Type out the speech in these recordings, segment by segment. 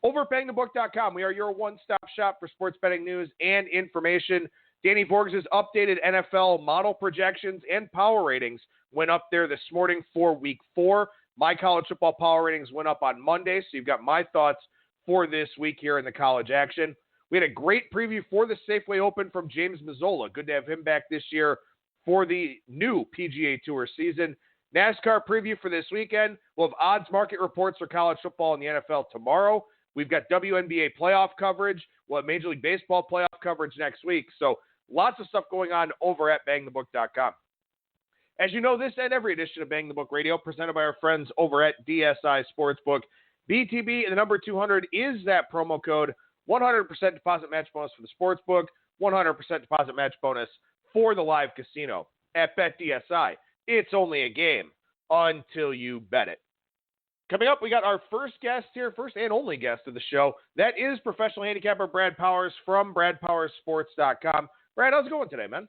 over at BangTheBook.com. We are your one-stop shop for sports betting news and information. Danny Borges' updated NFL model projections and power ratings went up there this morning for Week 4. My college football power ratings went up on Monday, so you've got my thoughts for this week here in the college action. We had a great preview for the Safeway Open from James Mazzola. Good to have him back this year for the new PGA Tour season. NASCAR preview for this weekend. We'll have odds market reports for college football and the NFL tomorrow. We've got WNBA playoff coverage. We'll have Major League Baseball playoff coverage next week. So lots of stuff going on over at BangTheBook.com. As you know, this and every edition of Bang the Book Radio presented by our friends over at DSI Sportsbook. BTB and the number 200 is that promo code. 100% deposit match bonus for the sportsbook, 100% deposit match bonus for the live casino. At BetDSI, it's only a game until you bet it. Coming up, we got our first guest here, first and only guest of the show. That is professional handicapper Brad Powers from BradPowersSports.com. Brad, how's it going today, man?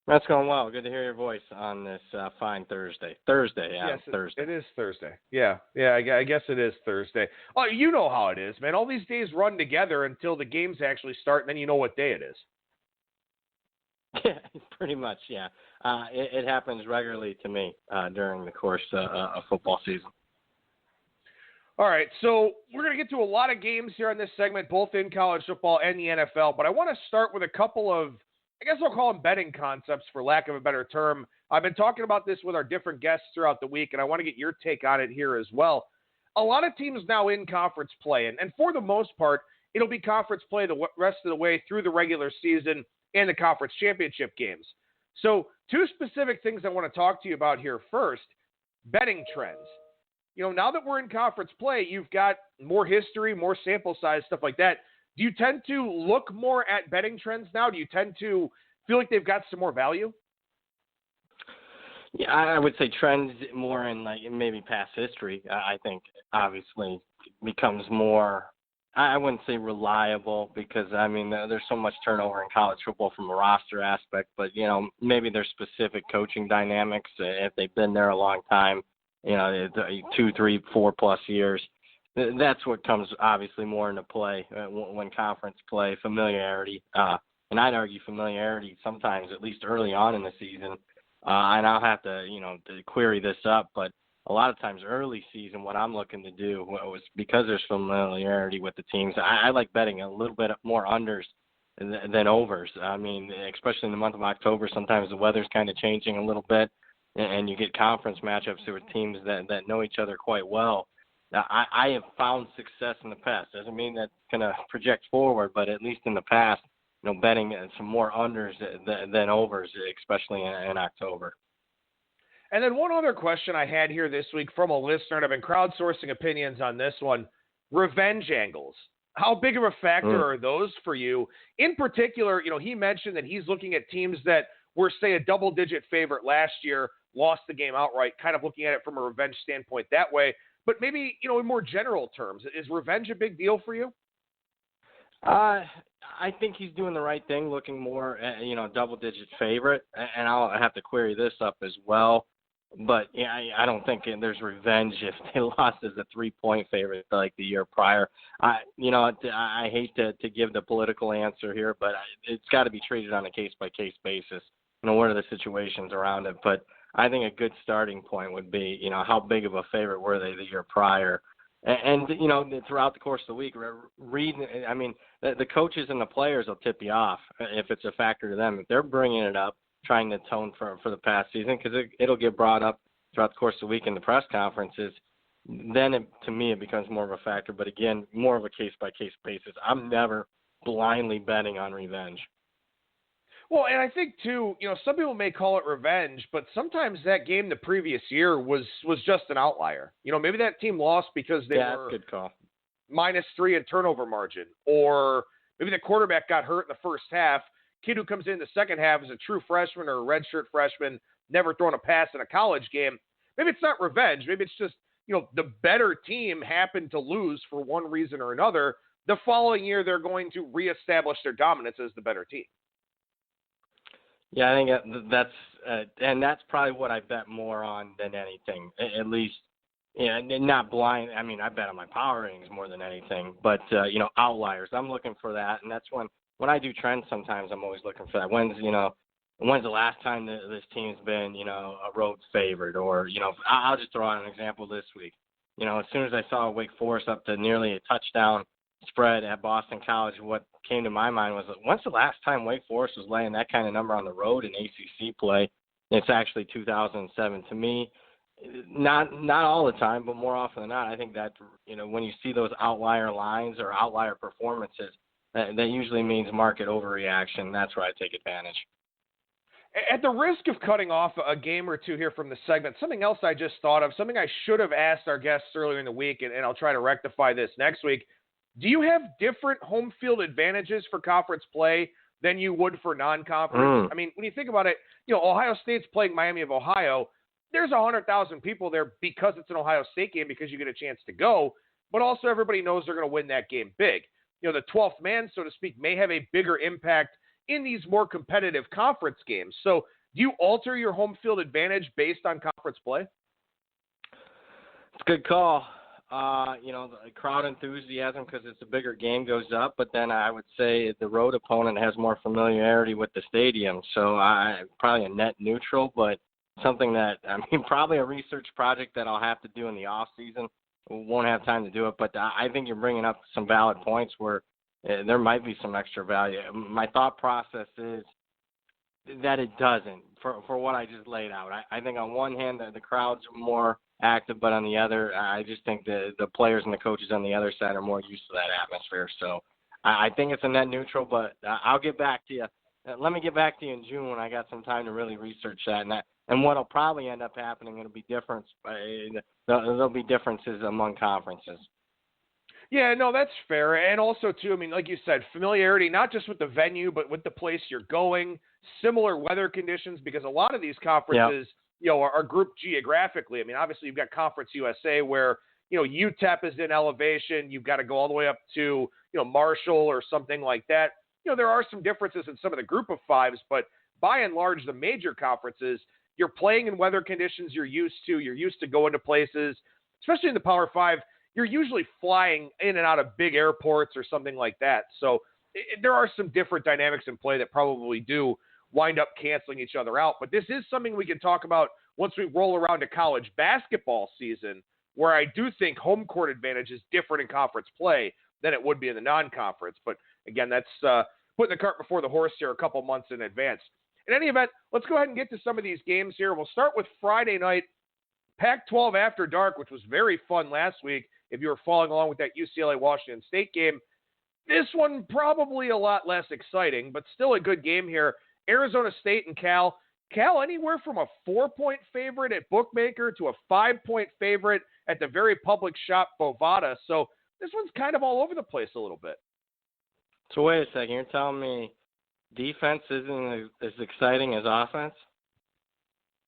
That's going well. Good to hear your voice on this fine Thursday. Thursday. It is Thursday. Yeah, I guess it is Thursday. Oh, you know how it is, man. All these days run together until the games actually start, and then you know what day it is. Yeah, pretty much, yeah. It happens regularly to me during the course of football season. All right, so we're going to get to a lot of games here on this segment, both in college football and the NFL, but I want to start with a couple of, I guess I'll call them betting concepts for lack of a better term. I've been talking about this with our different guests throughout the week, and I want to get your take on it here as well. A lot of teams now in conference play, and for the most part, it'll be conference play the rest of the way through the regular season and the conference championship games. So 2 specific things I want to talk to you about here first, betting trends. You know, now that we're in conference play, you've got more history, more sample size, stuff like that. Do you tend to look more at betting trends now? Do you tend to feel like they've got some more value? Yeah, I would say trends more in like maybe past history. I think obviously becomes more, I wouldn't say reliable because, I mean, there's so much turnover in college football from a roster aspect, but, you know, maybe there's specific coaching dynamics if they've been there a long time, you know, 2, 3, 4+ years. That's what comes obviously more into play when conference play, familiarity. And I'd argue familiarity sometimes, at least early on in the season. And I'll have to, you know, to query this up, but a lot of times early season, what I'm looking to do was because there's familiarity with the teams, I like betting a little bit more unders than overs. I mean, especially in the month of October, sometimes the weather's kind of changing a little bit, and you get conference matchups with teams that know each other quite well. Now, I have found success in the past. Doesn't mean that's going to project forward, but at least in the past, you know, betting some more unders than overs, especially in October. And then one other question I had here this week from a listener, and I've been crowdsourcing opinions on this one, revenge angles. How big of a factor are those for you? In particular, you know, he mentioned that he's looking at teams that were, say, a double-digit favorite last year, lost the game outright, kind of looking at it from a revenge standpoint that way. But maybe, you know, in more general terms, is revenge a big deal for you? I think he's doing the right thing, looking more at, you know, double-digit favorite. And I'll have to query this up as well. But, yeah, I don't think there's revenge if they lost as a 3-point favorite like the year prior. I hate to give the political answer here, but it's got to be treated on a case-by-case basis. You know, what are the situations around it? But I think a good starting point would be, you know, how big of a favorite were they the year prior? And you know, throughout the course of the week, the coaches and the players will tip you off if it's a factor to them. If they're bringing it up, trying to atone for the past season, because it'll get brought up throughout the course of the week in the press conferences, then to me it becomes more of a factor. But again, more of a case-by-case basis. I'm never blindly betting on revenge. Well, and I think, too, you know, some people may call it revenge, but sometimes that game the previous year was just an outlier. You know, maybe that team lost because they were good call. -3 in turnover margin, or maybe the quarterback got hurt in the first half. Kid who comes in the second half is a true freshman or a redshirt freshman, never thrown a pass in a college game. Maybe it's not revenge. Maybe it's just, you know, the better team happened to lose for one reason or another. The following year, they're going to reestablish their dominance as the better team. Yeah, I think that's probably what I bet more on than anything. At least, Yeah, not blind. I mean, I bet on my power ratings more than anything, but outliers. I'm looking for that, and that's when I do trends. Sometimes I'm always looking for that. When's the last time that this team's been a road favorite, or I'll just throw out an example this week. As soon as I saw Wake Forest up to nearly a touchdown spread at Boston College, what came to my mind was, when's the last time Wake Forest was laying that kind of number on the road in ACC play? It's actually 2007. To me, not all the time, but more often than not, I think that when you see those outlier lines or outlier performances, that usually means market overreaction. That's where I take advantage. At the risk of cutting off a game or two here from the segment, something else I just thought of, something I should have asked our guests earlier in the week, and I'll try to rectify this next week. Do you have different home field advantages for conference play than you would for non-conference? I mean, when you think about it, Ohio State's playing Miami of Ohio. There's 100,000 people there because it's an Ohio State game, because you get a chance to go, but also everybody knows they're going to win that game big. The 12th man, so to speak, may have a bigger impact in these more competitive conference games. So do you alter your home field advantage based on conference play? It's a good call. The crowd enthusiasm, because it's a bigger game, goes up, but then I would say the road opponent has more familiarity with the stadium. So probably a net neutral, but something that, probably a research project that I'll have to do in the off season. Won't have time to do it, but I think you're bringing up some valid points where there might be some extra value. My thought process is that it doesn't, for what I just laid out. I think on one hand the crowd's more active, but on the other, I just think the players and the coaches on the other side are more used to that atmosphere. So I think it's a net neutral, but I'll get back to you. Let me get back to you in June when I got some time to really research that. And what'll probably end up happening, it'll be difference. There'll be differences among conferences. Yeah, no, that's fair. And also, too, like you said, familiarity, not just with the venue, but with the place you're going, similar weather conditions, because a lot of these conferences, are grouped geographically. Obviously, you've got Conference USA where, UTEP is in elevation. You've got to go all the way up to, Marshall or something like that. There are some differences in some of the group of fives, but by and large, the major conferences, you're playing in weather conditions you're used to. You're used to going to places, especially in the Power Five. You're usually flying in and out of big airports or something like that. So there are some different dynamics in play that probably do wind up canceling each other out. But this is something we can talk about once we roll around to college basketball season, where I do think home court advantage is different in conference play than it would be in the non-conference. But again, that's putting the cart before the horse here a couple months in advance. In any event, let's go ahead and get to some of these games here. We'll start with Friday night, Pac-12 After Dark, which was very fun last week if you were following along with that UCLA-Washington State game. This one probably a lot less exciting, but still a good game here. Arizona State and Cal. Cal anywhere from a 4-point favorite at Bookmaker to a 5-point favorite at the very public shop Bovada. So this one's kind of all over the place a little bit. So wait a second. You're telling me defense isn't as exciting as offense?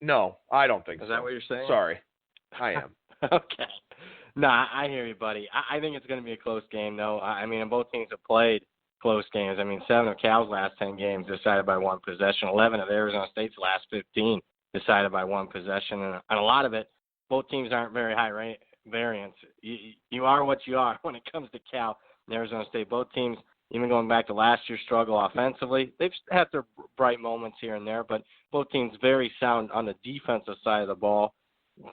No, I don't think so. Is that what you're saying? Sorry. I am. Okay. Nah, I hear you, buddy. I think it's going to be a close game, though. And both teams have played close games. 7 of Cal's last 10 games decided by one possession. 11 of Arizona State's last 15 decided by one possession. And a lot of it, both teams aren't very high variance. You are what you are when it comes to Cal and Arizona State. Both teams, even going back to last year's struggle offensively, they've had their bright moments here and there, but both teams very sound on the defensive side of the ball.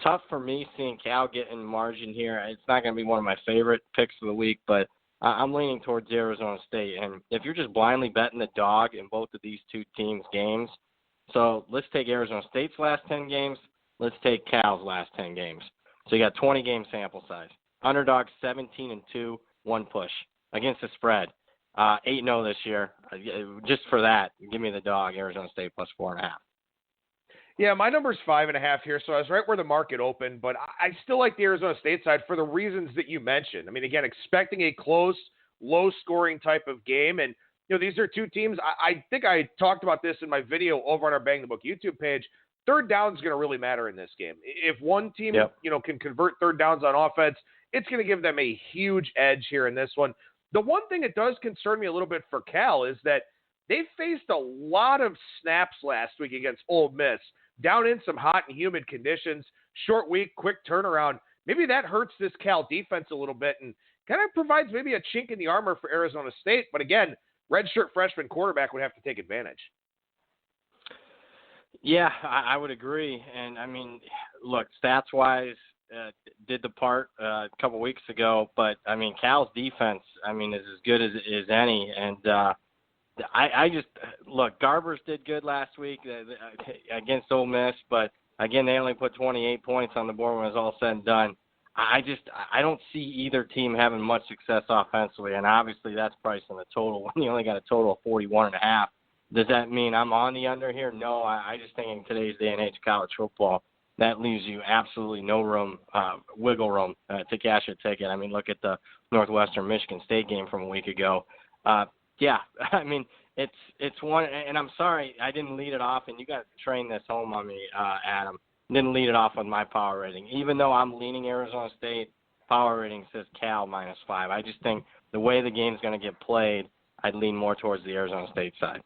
Tough for me seeing Cal get in margin here. It's not going to be one of my favorite picks of the week, but I'm leaning towards Arizona State. And if you're just blindly betting the dog in both of these two teams' games, so let's take Arizona State's last 10 games. Let's take Cal's last 10 games. So you got 20-game sample size. Underdog 17-2, one push against the spread. 8-0 this year. Just for that, give me the dog, Arizona State plus 4.5. Yeah, my number's 5.5 here, so I was right where the market opened, but I still like the Arizona State side for the reasons that you mentioned. Again, expecting a close, low-scoring type of game, and these are two teams. I think I talked about this in my video over on our Bang the Book YouTube page. Third down is going to really matter in this game. If one team, can convert third downs on offense, it's going to give them a huge edge here in this one. The one thing that does concern me a little bit for Cal is that they faced a lot of snaps last week against Ole Miss, down in some hot and humid conditions, short week, quick turnaround. maybe that hurts this Cal defense a little bit and kind of provides maybe a chink in the armor for Arizona State. But again, redshirt freshman quarterback would have to take advantage. Yeah, I would agree. And, I mean, look, stats-wise, did the part a couple weeks ago. But, I mean, Cal's defense, I mean, is as good as any. And I just – look, Garbers did good last week against Ole Miss. But, again, they only put 28 points on the board when it was all said and done. I don't see either team having much success offensively, and obviously that's priced in the total. When you only got a total of 41.5, does that mean I'm on the under here? No, I just think in today's day and age of college football, that leaves you absolutely no room, wiggle room to cash a ticket. I mean, look at the Northwestern Michigan State game from a week ago. Yeah, I mean it's one, and I'm sorry I didn't lead it off, and you got to train this home on me, Adam. Didn't lead it off with my power rating. Even though I'm leaning Arizona State, power rating says Cal -5. I just think the way the game's going to get played, I'd lean more towards the Arizona State side.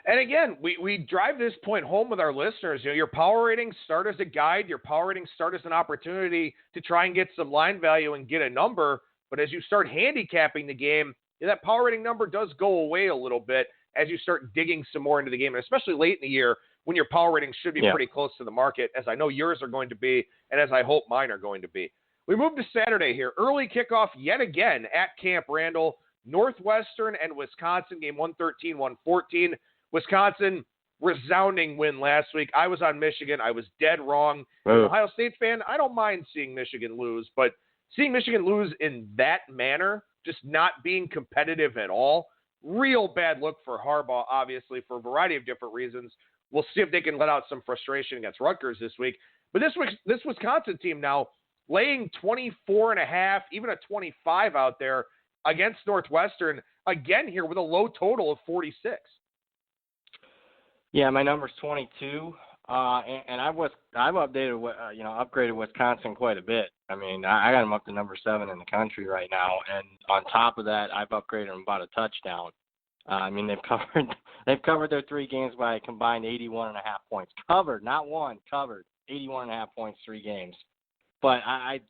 And again, we drive this point home with our listeners. You know, your power ratings start as a guide. Your power ratings start as an opportunity to try and get some line value and get a number. But as you start handicapping the game, that power rating number does go away a little bit as you start digging some more into the game, and especially late in the year when your power ratings should be pretty close to the market, as I know yours are going to be, and as I hope mine are going to be. We move to Saturday here. Early kickoff yet again at Camp Randall. Northwestern and Wisconsin, game 113-114. Wisconsin, resounding win last week. I was on Michigan. I was dead wrong. As an Ohio State fan, I don't mind seeing Michigan lose, but seeing Michigan lose in that manner, just not being competitive at all, real bad look for Harbaugh, obviously, for a variety of different reasons. We'll see if they can let out some frustration against Rutgers this week. But this Wisconsin team now laying 24.5, even a 25 out there against Northwestern, again here with a low total of 46. Yeah, my number's 22, and I've upgraded Wisconsin quite a bit. I mean, I got them up to number 7 in the country right now, and on top of that, I've upgraded them about a touchdown. I mean, they've covered their 3 games by a combined 81.5 points. Covered, not won, covered. 81.5 points, 3 games. But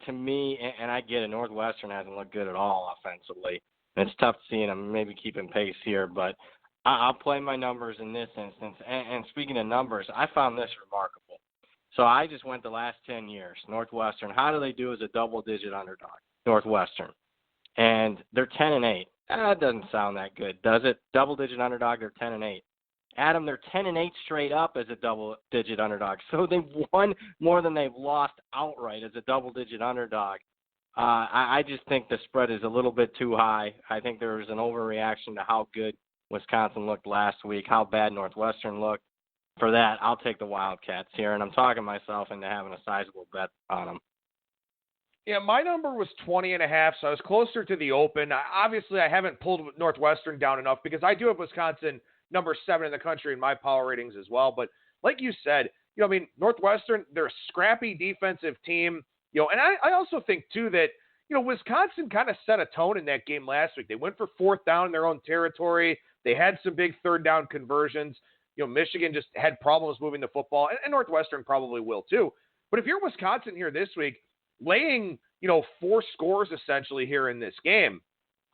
to me, and I get it, Northwestern hasn't looked good at all offensively. And it's tough to see them maybe keeping pace here, but I'll play my numbers in this instance. And speaking of numbers, I found this remarkable. So I just went the last 10 years. Northwestern, how do they do as a double-digit underdog? Northwestern. And they're 10-8. That doesn't sound that good, does it? Double-digit underdog, they're 10-8. Adam, they're 10-8 straight up as a double-digit underdog. So they've won more than they've lost outright as a double-digit underdog. I just think the spread is a little bit too high. I think there was an overreaction to how good Wisconsin looked last week, how bad Northwestern looked. For that, I'll take the Wildcats here, and I'm talking myself into having a sizable bet on them. Yeah, my number was 20.5, so I was closer to the open. Obviously, I haven't pulled Northwestern down enough because I do have Wisconsin number 7 in the country in my power ratings as well. But like you said, Northwestern, they're a scrappy defensive team. And I also think, too, that, Wisconsin kind of set a tone in that game last week. They went for 4th down in their own territory. They had some big 3rd down conversions. Michigan just had problems moving the football, and Northwestern probably will, too. But if you're Wisconsin here this week, laying, 4 scores essentially here in this game,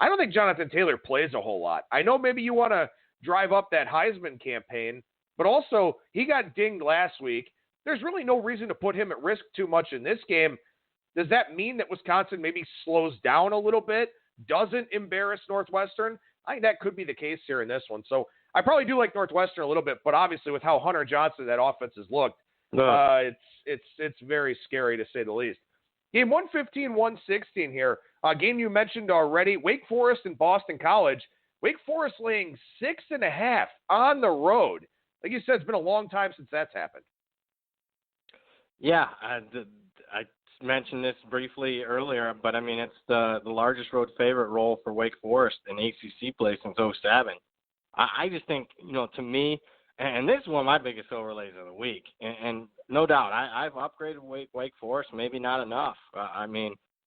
I don't think Jonathan Taylor plays a whole lot. I know maybe you want to drive up that Heisman campaign, but also he got dinged last week. There's really no reason to put him at risk too much in this game. Does that mean that Wisconsin maybe slows down a little bit, doesn't embarrass Northwestern? I think that could be the case here in this one. So I probably do like Northwestern a little bit, but obviously with how Hunter Johnson that offense has looked, it's very scary to say the least. Game 115-116 here. Game you mentioned already, Wake Forest and Boston College. Wake Forest laying 6.5 on the road. Like you said, it's been a long time since that's happened. Yeah, I mentioned this briefly earlier, but I mean, it's the largest road favorite role for Wake Forest in ACC play since 2007. I just think, to me, and this is one of my biggest overlays of the week, and no doubt, I've upgraded Wake Forest, maybe not enough.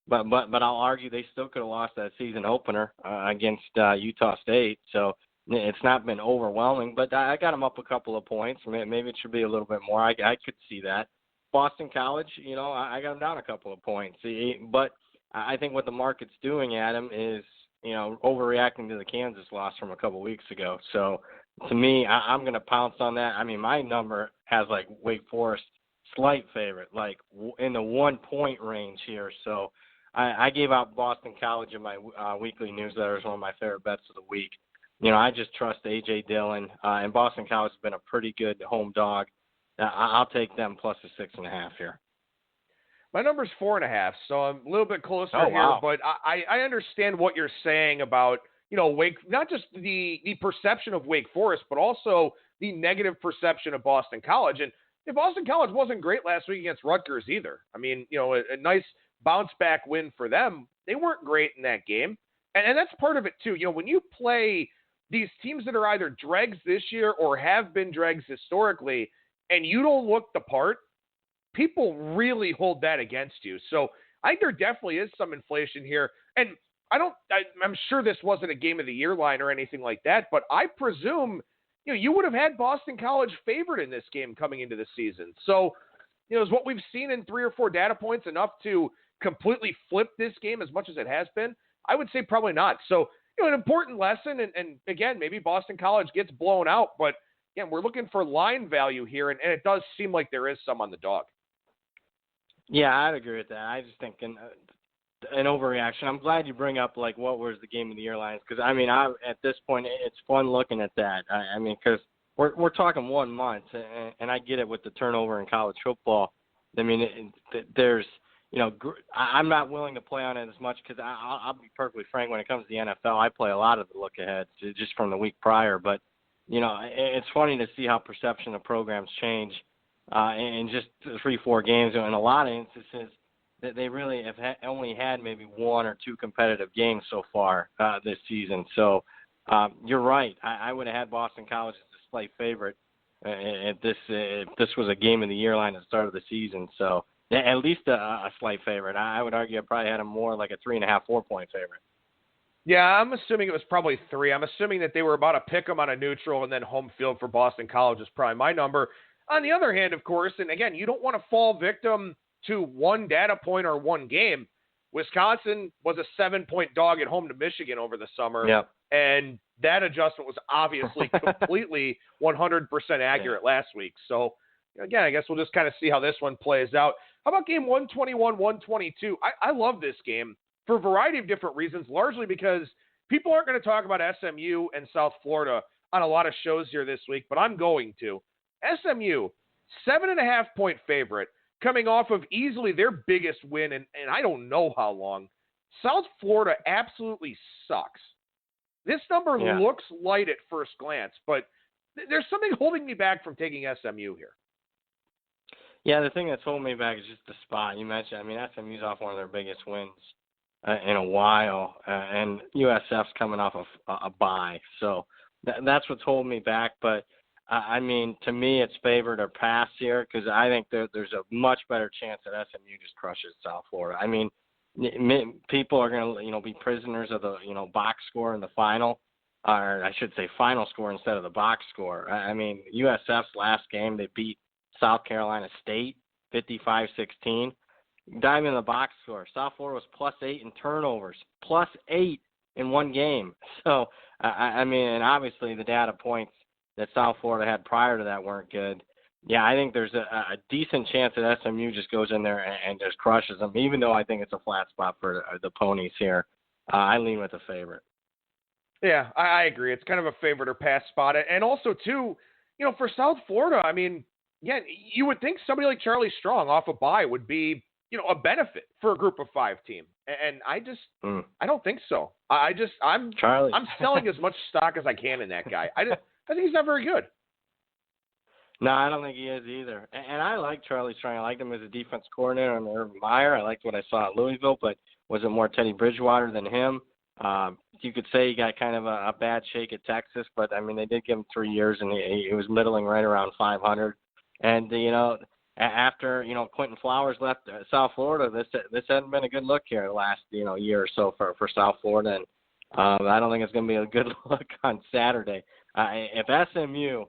But I'll argue they still could have lost that season opener against Utah State, so it's not been overwhelming. But I got them up a couple of points. Maybe it should be a little bit more. I could see that. Boston College, I got them down a couple of points. But I think what the market's doing, Adam, is, overreacting to the Kansas loss from a couple of weeks ago. So to me, I'm going to pounce on that. I mean, my number has like Wake Forest slight favorite, like in the 1 point range here. So I gave out Boston College in my weekly newsletter as one of my favorite bets of the week. I just trust A.J. Dillon, and Boston College has been a pretty good home dog. I'll take them plus the 6.5 here. My number's 4.5, so I'm a little bit closer here. Wow. But I understand what you're saying about, Wake, not just the perception of Wake Forest, but also the negative perception of Boston College. And Boston College wasn't great last week against Rutgers either. I mean, a nice bounce-back win for them. They weren't great in that game. And that's part of it, too. When you play these teams that are either dregs this year or have been dregs historically, and you don't look the part, people really hold that against you. So I think there definitely is some inflation here. And I'm sure this wasn't a game of the year line or anything like that, but I presume, you would have had Boston College favored in this game coming into the season. So, is what we've seen in 3 or 4 data points enough to completely flip this game as much as it has been? I would say probably not. So, an important lesson. And again, maybe Boston College gets blown out, but again, we're looking for line value here. And it does seem like there is some on the dog. Yeah, I'd agree with that. I just think an overreaction. I'm glad you bring up, like, what was the game of the year lines, because, I mean, at this point, it's fun looking at that. I mean, because we're talking 1 month, and I get it with the turnover in college football. I mean, there's, I'm not willing to play on it as much because I'll be perfectly frank, when it comes to the NFL, I play a lot of the look-aheads just from the week prior. But, it's funny to see how perception of programs change. In just 3-4 games, in a lot of instances, that they really have only had maybe 1 or 2 competitive games so far this season. So you're right. I would have had Boston College as a slight favorite if this was a game of the year line at the start of the season. So at least a slight favorite. I would argue I probably had them more like a 3.5, 4 point favorite. Yeah, I'm assuming it was probably 3. I'm assuming that they were about to pick them on a neutral, and then home field for Boston College is probably my number. On the other hand, of course, and again, you don't want to fall victim to 1 data point or 1 game. Wisconsin was a 7-point dog at home to Michigan over the summer. Yep. And that adjustment was obviously completely 100% accurate last week. So, again, I guess we'll just kind of see how this one plays out. How about game 121-122? I love this game for a variety of different reasons, largely because people aren't going to talk about SMU and South Florida on a lot of shows here this week, but I'm going to. SMU, 7.5 point favorite, coming off of easily their biggest win in I don't know how long. South Florida absolutely sucks. This number looks light at first glance, but there's something holding me back from taking SMU here. Yeah, the thing that's holding me back is just the spot. You mentioned, I mean, SMU's off one of their biggest wins in a while, and USF's coming off of a bye. So that's what's holding me back, but I mean, to me, it's favored or pass here because I think there's a much better chance that SMU just crushes South Florida. I mean, people are going to, be prisoners of the, box score in the final, or I should say final score instead of the box score. I mean, USF's last game, they beat South Carolina State 55-16. Dive in the box score. South Florida was +8 in turnovers, +8 in 1 game. So, I mean, and obviously the data points that South Florida had prior to that weren't good. Yeah, I think there's a decent chance that SMU just goes in there and just crushes them, even though I think it's a flat spot for the Ponies here. I lean with the favorite. Yeah, I agree. It's kind of a favorite or pass spot. And also, too, for South Florida, I mean, yeah, you would think somebody like Charlie Strong off a bye would be, a benefit for a group of 5 team. And I just, I don't think so. I'm selling as much stock as I can in that guy. I think he's not very good. No, I don't think he is either. And I like Charlie Strong. I liked him as a defense coordinator under Urban Meyer. I liked what I saw at Louisville, but was it more Teddy Bridgewater than him? You could say he got kind of a bad shake at Texas, but, I mean, they did give him 3 years, and he was middling right around 500. And, after, Quentin Flowers left South Florida, this hadn't been a good look here the last, year or so for South Florida. And I don't think it's going to be a good look on Saturday. If SMU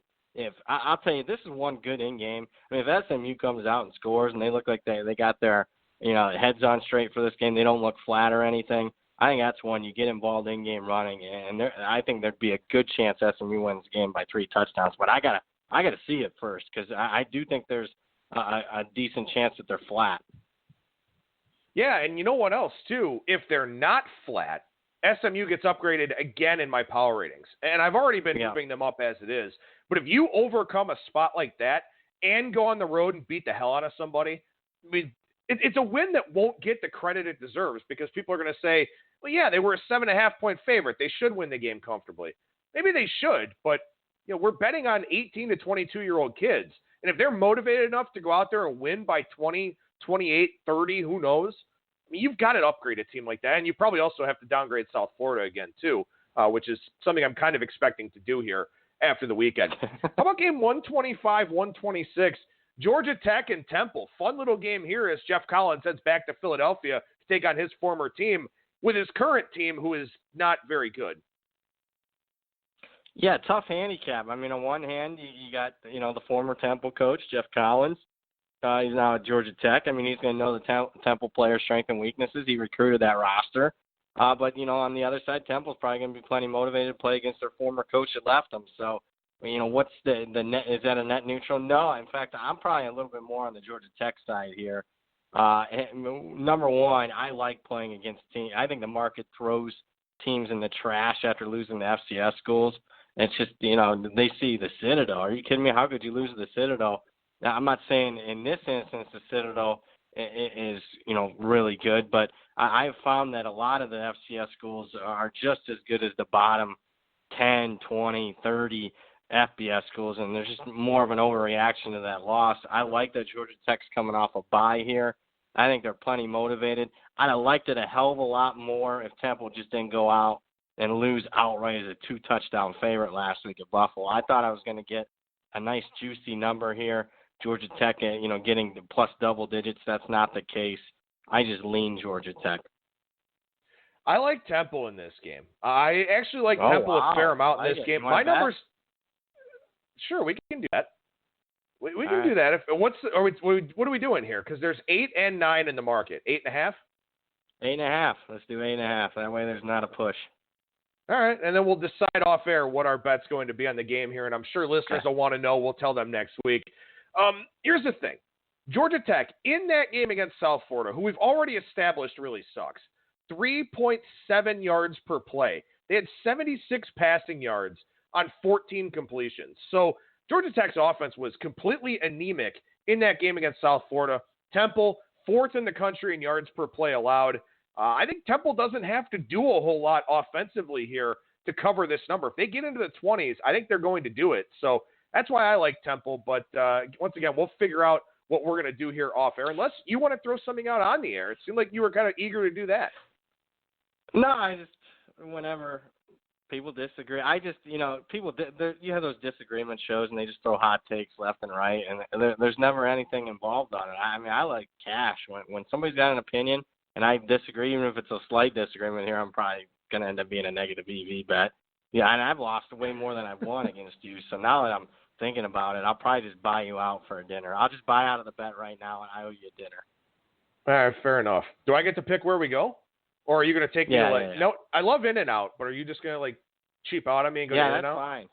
I'll tell you, this is one good in game. I mean, if SMU comes out and scores and they look like they got their heads on straight for this game, they don't look flat or anything. I think that's one you get involved in game running, and I think there'd be a good chance SMU wins the game by 3 touchdowns. But I gotta see it first because I do think there's a decent chance that they're flat. Yeah, and you know what else too? If they're not flat, SMU gets upgraded again in my power ratings, and I've already been moving them up as it is. But if you overcome a spot like that and go on the road and beat the hell out of somebody, I mean, it's a win that won't get the credit it deserves because people are going to say, well, yeah, they were a 7.5-point favorite. They should win the game comfortably. Maybe they should, but we're betting on 18 to 22-year-old kids. And if they're motivated enough to go out there and win by 20, 28, 30, who knows? I mean, you've got to upgrade a team like that. And you probably also have to downgrade South Florida again, too, which is something I'm kind of expecting to do here after the weekend. How about game 125, 126? Georgia Tech and Temple. Fun little game here as Jeff Collins heads back to Philadelphia to take on his former team with his current team, who is not very good. Yeah, tough handicap. I mean, on one hand, you got, the former Temple coach, Jeff Collins. He's now at Georgia Tech. I mean, he's going to know the Temple players' strengths and weaknesses. He recruited that roster. But, on the other side, Temple's probably going to be plenty motivated to play against their former coach that left them. So, what's the net? Is that a net neutral? No. In fact, I'm probably a little bit more on the Georgia Tech side here. Number one, I like playing against teams. I think the market throws teams in the trash after losing the FCS schools. It's just, they see the Citadel. Are you kidding me? How could you lose to the Citadel? Now, I'm not saying in this instance the Citadel is, really good, but I've found that a lot of the FCS schools are just as good as the bottom 10, 20, 30 FBS schools, and there's just more of an overreaction to that loss. I like that Georgia Tech's coming off a bye here. I think they're plenty motivated. I'd have liked it a hell of a lot more if Temple just didn't go out and lose outright as a 2-touchdown favorite last week at Buffalo. I thought I was going to get a nice juicy number here. Georgia Tech, getting the plus double digits. That's not the case. I just lean Georgia Tech. I like Temple in this game. I actually like Temple a fair amount in this game. My numbers. Sure, we can do that. We can do that. What are we doing here? Because there's 8 and 9 in the market. 8.5. 8.5. Let's do 8.5. That way, there's not a push. All right, and then we'll decide off air what our bet's going to be on the game here, and I'm sure listeners will want to know. We'll tell them next week. Here's the thing. Georgia Tech, in that game against South Florida, who we've already established really sucks, 3.7 yards per play. They had 76 passing yards on 14 completions. So Georgia Tech's offense was completely anemic in that game against South Florida. Temple, 4th in the country in yards per play allowed. I think Temple doesn't have to do a whole lot offensively here to cover this number. If they get into the 20s, I think they're going to do it. So that's why I like Temple. But once again, we'll figure out what we're going to do here off air, unless you want to throw something out on the air. It seemed like you were kind of eager to do that. No, I just, whenever people disagree, you have those disagreement shows and they just throw hot takes left and right, and there's never anything involved on it. I mean, I like cash. When somebody's got an opinion and I disagree, even if it's a slight disagreement here, I'm probably going to end up being a negative EV bet. Yeah, and I've lost way more than I've won against you. So now that I'm thinking about it, I'll probably just buy you out for a dinner. I'll just buy out of the bet right now, and I owe you a dinner. All right, fair enough. Do I get to pick where we go? Or are you going to take me to like, no, I love In-N-Out, but are you just going to like cheap out on me and go to In-N-Out? Yeah, that's fine.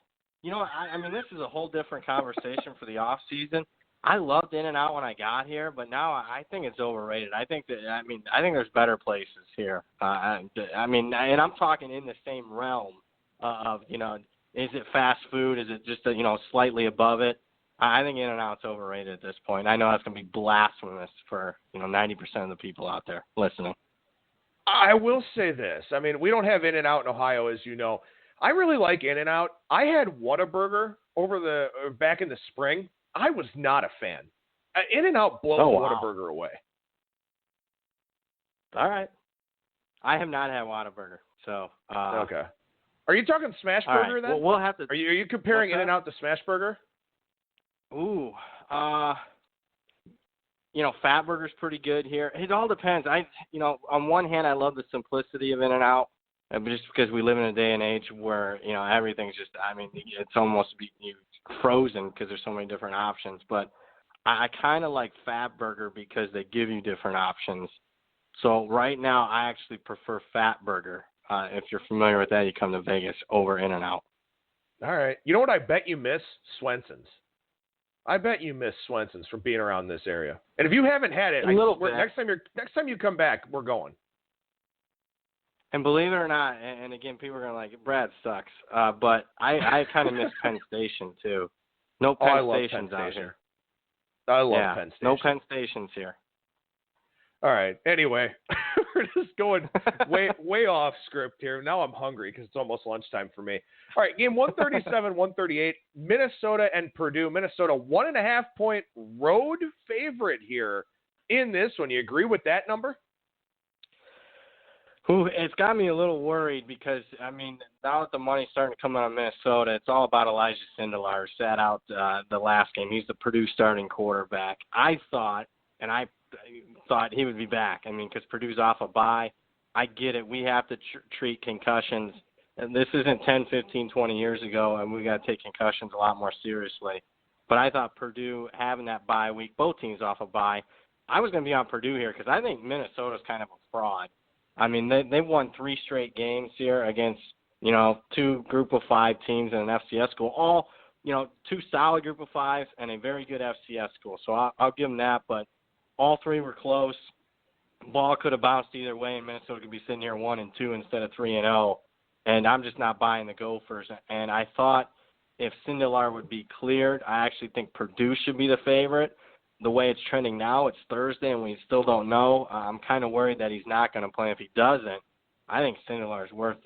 You know, I mean, this is a whole different conversation for the off season. I loved In-N-Out when I got here, but now I think it's overrated. I think there's better places here. And I'm talking in the same realm of, is it fast food? Is it just, slightly above it? I think In-N-Out's overrated at this point. I know that's going to be blasphemous for, 90% of the people out there listening. I will say this. I mean, we don't have In-N-Out in Ohio, as you know. I really like In-N-Out. I had Whataburger back in the spring. I was not a fan. In-N-Out blows Whataburger away. All right. I have not had Whataburger, so. Okay. Are you talking Smash Burger then? Well, we'll have to. Are you comparing In-N-Out to Smash Burger? Ooh. Fat Burger's pretty good here. It all depends. On one hand, I love the simplicity of In-N-Out. just because we live in a day and age where, everything's just, it's almost frozen because there's so many different options. But I kind of like Fat Burger because they give you different options. So right now I actually prefer Fat Burger. If you're familiar with that, you come to Vegas over In-N-Out. All right. You know what I bet you miss? Swenson's. I bet you miss Swenson's from being around this area. And if you haven't had it, next time you come back, we're going. And believe it or not, and again, people are going to like, Brad sucks. But I kind of miss Penn Station, too. No Penn Stations out here. I love Penn Station. No Penn Stations here. All right. Anyway, we're just going way off script here. Now I'm hungry because it's almost lunchtime for me. All right, game 137-138, Minnesota and Purdue. Minnesota 1.5-point road favorite here in this one. You agree with that number? It's got me a little worried because, now that the money's starting to come out of Minnesota, it's all about Elijah Sindelar, who sat out the last game. He's the Purdue starting quarterback. I thought he would be back. Because Purdue's off a bye. I get it. We have to treat concussions. And this isn't 10, 15, 20 years ago, and we got to take concussions a lot more seriously. But I thought Purdue having that bye week, both teams off a bye, I was going to be on Purdue here because I think Minnesota's kind of a fraud. They won 3 straight games here against, 2 group of 5 teams in an FCS school. All, 2 solid group of 5s and a very good FCS school. So I'll give them that, but all 3 were close. Ball could have bounced either way, and Minnesota could be sitting here 1-2 instead of 3-0. And I'm just not buying the Gophers. And I thought if Sindelar would be cleared, I actually think Purdue should be the favorite. The way it's trending now, it's Thursday, and we still don't know. I'm kind of worried that he's not going to play. If he doesn't, I think Sindelar is worth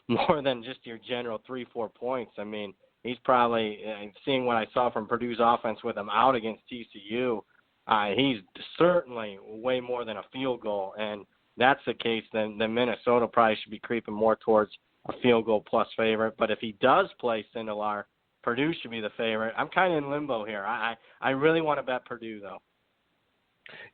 more than just your general 3-4 points. He's probably, seeing what I saw from Purdue's offense with him out against TCU, he's certainly way more than a field goal. And that's the case, then Minnesota probably should be creeping more towards a field goal plus favorite. But if he does play Sindelar, Purdue should be the favorite. I'm kind of in limbo here. I really want to bet Purdue, though.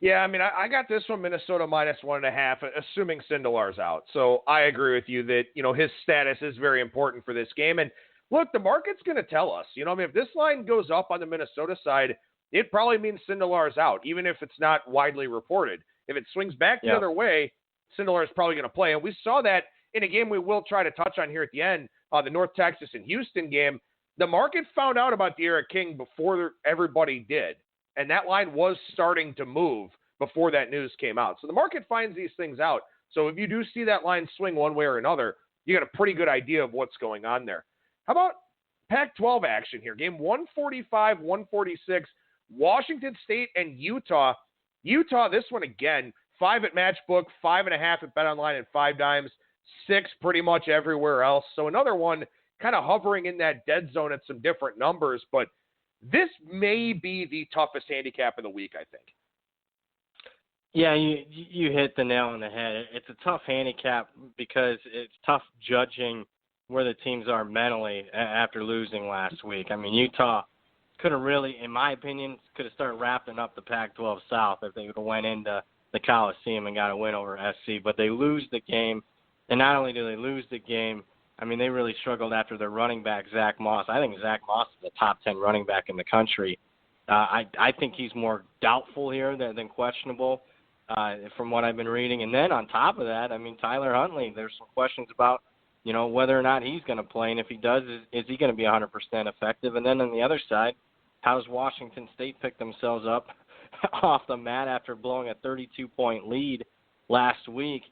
Yeah, I got this one, Minnesota -1.5, assuming Sindelar's out. So I agree with you that, his status is very important for this game. And look, the market's going to tell us. If this line goes up on the Minnesota side, it probably means Sindelar's out, even if it's not widely reported. If it swings back the other way, Sindelar is probably going to play. And we saw that in a game we will try to touch on here at the end, the North Texas and Houston game. The market found out about De'Ara King before everybody did, and that line was starting to move before that news came out. So the market finds these things out. So if you do see that line swing one way or another, you got a pretty good idea of what's going on there. How about Pac-12 action here? Game 145, 146, Washington State and Utah. Utah, this one again, 5 at Matchbook, 5.5 at BetOnline, and 5 dimes, 6 pretty much everywhere else. So another one kind of hovering in that dead zone at some different numbers, but this may be the toughest handicap of the week, I think. Yeah, you hit the nail on the head. It's a tough handicap because it's tough judging where the teams are mentally after losing last week. Utah could have really, in my opinion, could have started wrapping up the Pac-12 South if they would have went into the Coliseum and got a win over SC. But they lose the game, and not only do they lose the game, they really struggled after their running back, Zach Moss. I think Zach Moss is a top 10 running back in the country. I think he's more doubtful here than questionable from what I've been reading. And then on top of that, Tyler Huntley, there's some questions about, whether or not he's going to play. And if he does, is he going to be 100% effective? And then on the other side, how does Washington State pick themselves up off the mat after blowing a 32-point lead last week?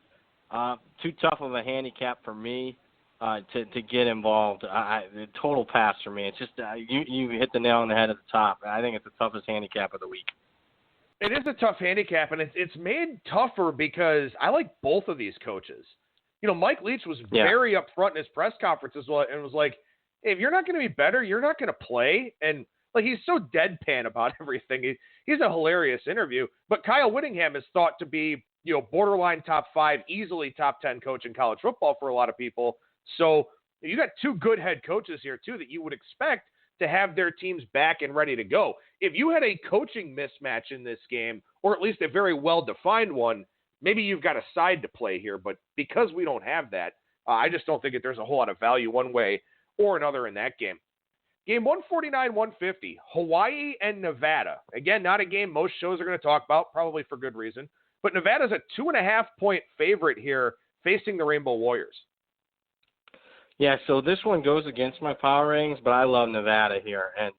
Too tough of a handicap for me. To get involved. Total pass for me. It's just you hit the nail on the head at the top. I think it's the toughest handicap of the week. It is a tough handicap, and it's made tougher because I like both of these coaches. Mike Leach was very upfront in his press conferences and was like, hey, if you're not going to be better, you're not going to play. And he's so deadpan about everything. He's a hilarious interview. But Kyle Whittingham is thought to be, borderline top 5, easily top 10 coach in college football for a lot of people. So you got 2 good head coaches here, too, that you would expect to have their teams back and ready to go. If you had a coaching mismatch in this game, or at least a very well-defined one, maybe you've got a side to play here. But because we don't have that, I just don't think that there's a whole lot of value one way or another in that game. Game 149-150, Hawaii and Nevada. Again, not a game most shows are going to talk about, probably for good reason. But Nevada's a 2.5-point favorite here facing the Rainbow Warriors. Yeah, so this one goes against my power ratings, but I love Nevada here. And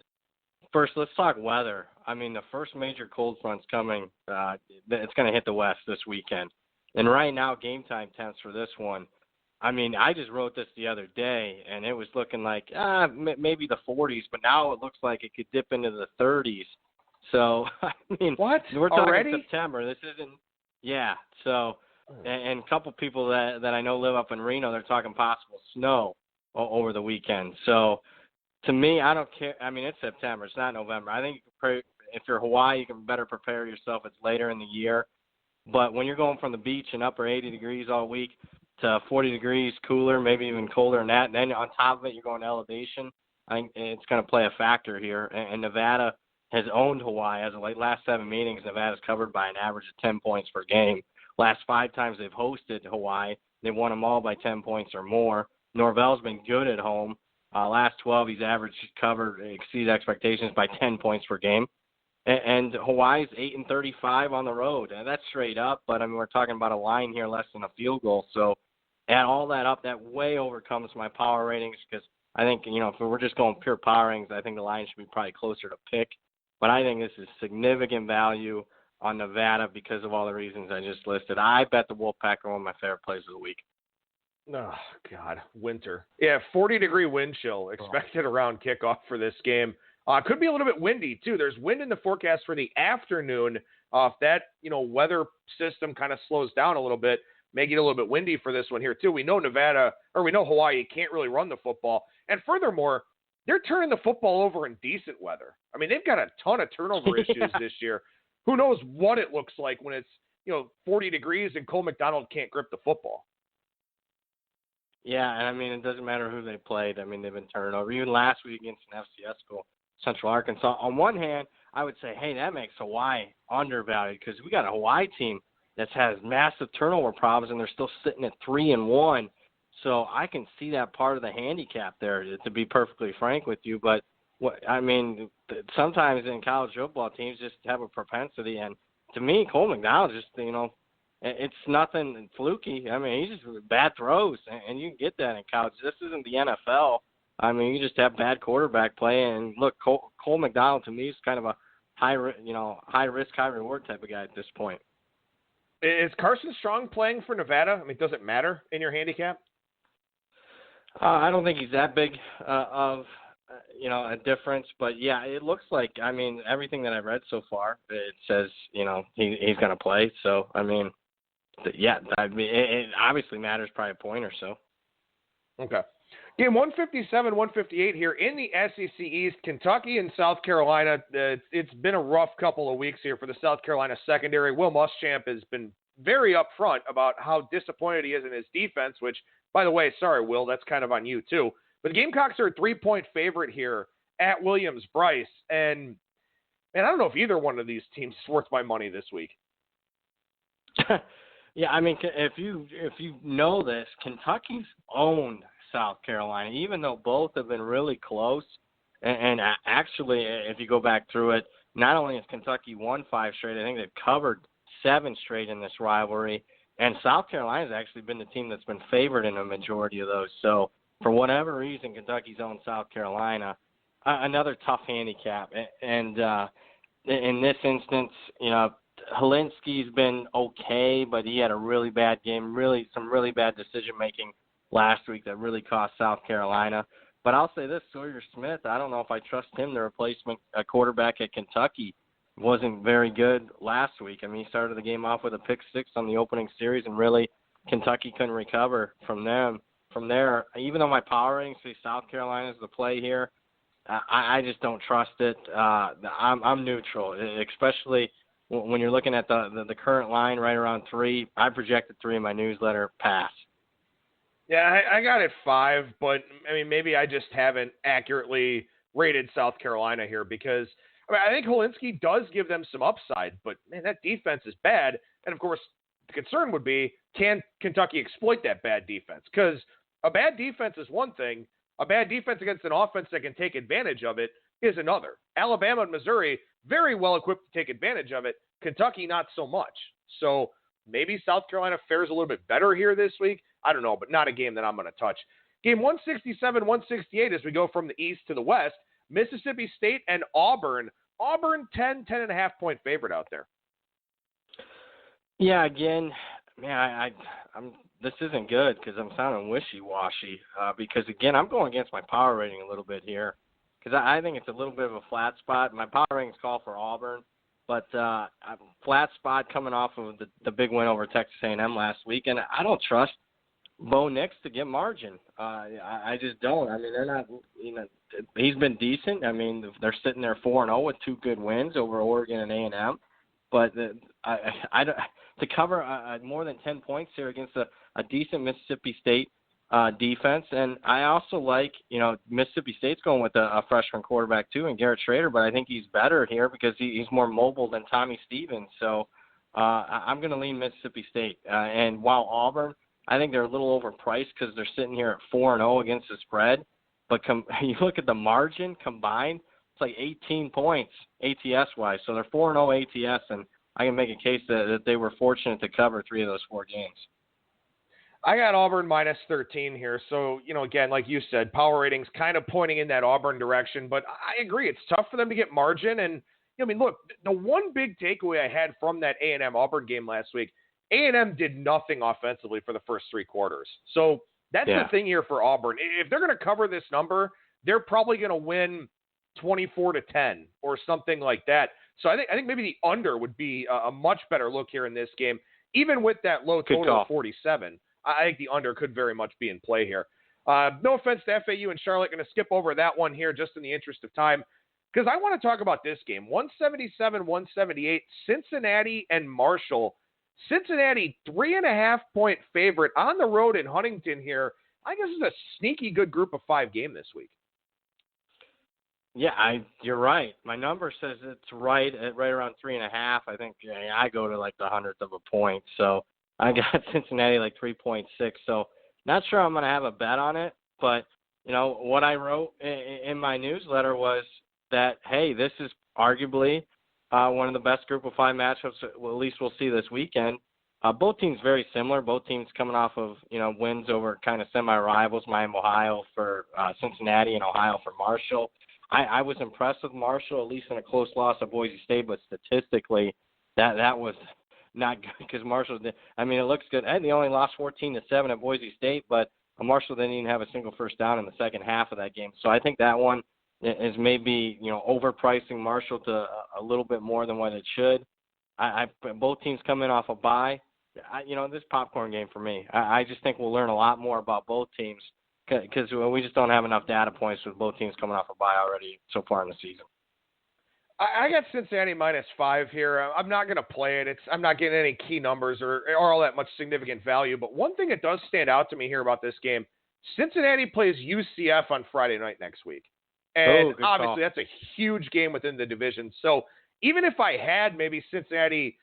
first, let's talk weather. I mean, the first major cold front's coming. It's going to hit the West this weekend. And right now, game time temps for this one, I mean, I just wrote this the other day, and it was looking like maybe the 40s, but now it looks like it could dip into the 30s. So, I mean, what? We're talking already? September. This isn't – yeah. So, and a couple people that I know live up in Reno, they're talking possible snow over the weekend. So, to me, I don't care. I mean, it's September. It's not November. I think if you're Hawaii, you can better prepare yourself. It's later in the year. But when you're going from the beach and upper 80 degrees all week to 40 degrees cooler, maybe even colder than that, and then on top of it, you're going elevation, I think it's going to play a factor here. And Nevada has owned Hawaii. As of like last 7 meetings, Nevada's covered by an average of 10 points per game. Last 5 times they've hosted Hawaii, they've won them all by 10 points or more. Norvell's been good at home. Last 12, he's averaged exceeded expectations by 10 points per game. And Hawaii's 8-35 on the road. And that's straight up, but I mean, we're talking about a line here less than a field goal. So add all that up, that way overcomes my power ratings because I think, if we're just going pure power ratings, I think the line should be probably closer to pick. But I think this is significant value on Nevada because of all the reasons I just listed. I bet the Wolfpack are one of my favorite plays of the week. Oh, God, winter. Yeah, 40-degree wind chill expected around kickoff for this game. Could be a little bit windy, too. There's wind in the forecast for the afternoon. If that, weather system kind of slows down a little bit, may get a little bit windy for this one here, too. We know Hawaii can't really run the football. And furthermore, they're turning the football over in decent weather. I mean, they've got a ton of turnover issues this year. Who knows what it looks like when it's, 40 degrees and Cole McDonald can't grip the football. Yeah, and I mean, it doesn't matter who they played. I mean, they've been turning over. Even last week against an FCS school, Central Arkansas. On one hand, I would say, hey, that makes Hawaii undervalued because we got a Hawaii team that has massive turnover problems, and they're still sitting at 3-1. So I can see that part of the handicap there, to be perfectly frank with you. But, sometimes in college football, teams just have a propensity. And to me, Cole McDonald just, it's nothing fluky. I mean, he's just bad throws, and you can get that in college. This isn't the NFL. I mean, you just have bad quarterback play. And, look, Cole McDonald, to me, is kind of a high-risk, high-reward type of guy at this point. Is Carson Strong playing for Nevada? I mean, does it matter in your handicap? I don't think he's that big of a difference. But, yeah, it looks like, I mean, everything that I've read so far, it says, he's going to play. So, I mean, yeah, it obviously matters probably a point or so. Okay. Game 157-158 here in the SEC East, Kentucky and South Carolina. It's been a rough couple of weeks here for the South Carolina secondary. Will Muschamp has been very upfront about how disappointed he is in his defense, which, by the way, sorry, Will, that's kind of on you too. But the Gamecocks are a 3-point favorite here at Williams-Brice. And I don't know if either one of these teams is worth my money this week. Yeah, I mean, if you know this, Kentucky's owned South Carolina, even though both have been really close. And actually, if you go back through it, not only has Kentucky won 5 straight, I think they've covered 7 straight in this rivalry. And South Carolina's actually been the team that's been favored in a majority of those. So for whatever reason, Kentucky's owned South Carolina. Another tough handicap. And in this instance, Helinski's been okay, but he had a really bad game, some really bad decision-making last week that really cost South Carolina. But I'll say this, Sawyer Smith, I don't know if I trust him, the replacement quarterback at Kentucky. Wasn't very good last week. I mean, he started the game off with a pick 6 on the opening series, and really Kentucky couldn't recover from there. Even though my power ratings say South Carolina is the play here, I just don't trust it. I'm neutral, especially when you're looking at the current line right around 3. I projected 3 in my newsletter, pass. Yeah, I got it 5, but I mean, maybe I just haven't accurately rated South Carolina here because I think Helinski does give them some upside, but man, that defense is bad. And of course, The concern would be, can Kentucky exploit that bad defense? Because a bad defense is one thing. A bad defense against an offense that can take advantage of it is another. Alabama and Missouri, very well equipped to take advantage of it. Kentucky, not so much. So maybe South Carolina fares a little bit better here this week. I don't know, but not a game that I'm going to touch. Game 167-168 as we go from the east to the west. Mississippi State and Auburn. Auburn 10.5 point favorite out there. Yeah, again, man, I'm this isn't good because I'm sounding wishy-washy. Because, again, I'm going against my power rating a little bit here because I think it's a little bit of a flat spot. My power ratings call for Auburn, but flat spot coming off of the big win over Texas A&M last week, and I don't trust Bo Nix to get margin. I just don't. I mean, they're not. He's been decent. I mean, they're sitting there 4-0 with 2 good wins over Oregon and A&M, but I to cover more than 10 points here against a decent Mississippi State defense. And I also like, Mississippi State's going with a freshman quarterback too, and Garrett Schrader, but I think he's better here because he's more mobile than Tommy Stevens. So I'm going to lean Mississippi State. And while Auburn, I think they're a little overpriced because they're sitting here at 4-0 against the spread. But you look at the margin combined, it's like 18 points ATS-wise. So they're 4-0 ATS, and I can make a case that they were fortunate to cover 3 of those 4 games. I got Auburn minus 13 here. So, again, like you said, power ratings kind of pointing in that Auburn direction. But I agree, it's tough for them to get margin. And, look, the one big takeaway I had from that A&M Auburn game last week, A&M did nothing offensively for the first 3 quarters. So that's the thing here for Auburn. If they're going to cover this number, they're probably going to win 24-10 or something like that. So I think maybe the under would be a much better look here in this game, even with that low total of 47. I think the under could very much be in play here. No offense to FAU and Charlotte, going to skip over that one here just in the interest of time because I want to talk about this game. 177-178, Cincinnati and Marshall. Cincinnati, 3.5 point favorite on the road in Huntington here. I guess it's a sneaky good group of 5 game this week. Yeah, you're right. My number says it's right around 3.5. I think I go to like the 100th of a point. So I got Cincinnati like 3.6. So not sure I'm going to have a bet on it. But, what I wrote in my newsletter was that, hey, this is arguably one of the best group of 5 matchups, well, at least we'll see this weekend. Both teams very similar. Both teams coming off of, wins over kind of semi-rivals, Miami, Ohio for Cincinnati and Ohio for Marshall. I was impressed with Marshall, at least in a close loss at Boise State, but statistically that was not good because Marshall did. I mean, it looks good. And they only lost 14-7 at Boise State, but Marshall didn't even have a single first down in the second half of that game. So I think that one is maybe, overpricing Marshall to a little bit more than what it should. Both teams come in off a bye. This popcorn game for me. I just think we'll learn a lot more about both teams because we just don't have enough data points with both teams coming off a bye already so far in the season. I got Cincinnati minus 5 here. I'm not going to play it. I'm not getting any key numbers or all that much significant value. But one thing that does stand out to me here about this game, Cincinnati plays UCF on Friday night next week. And obviously that's a huge game within the division. So even if I had maybe Cincinnati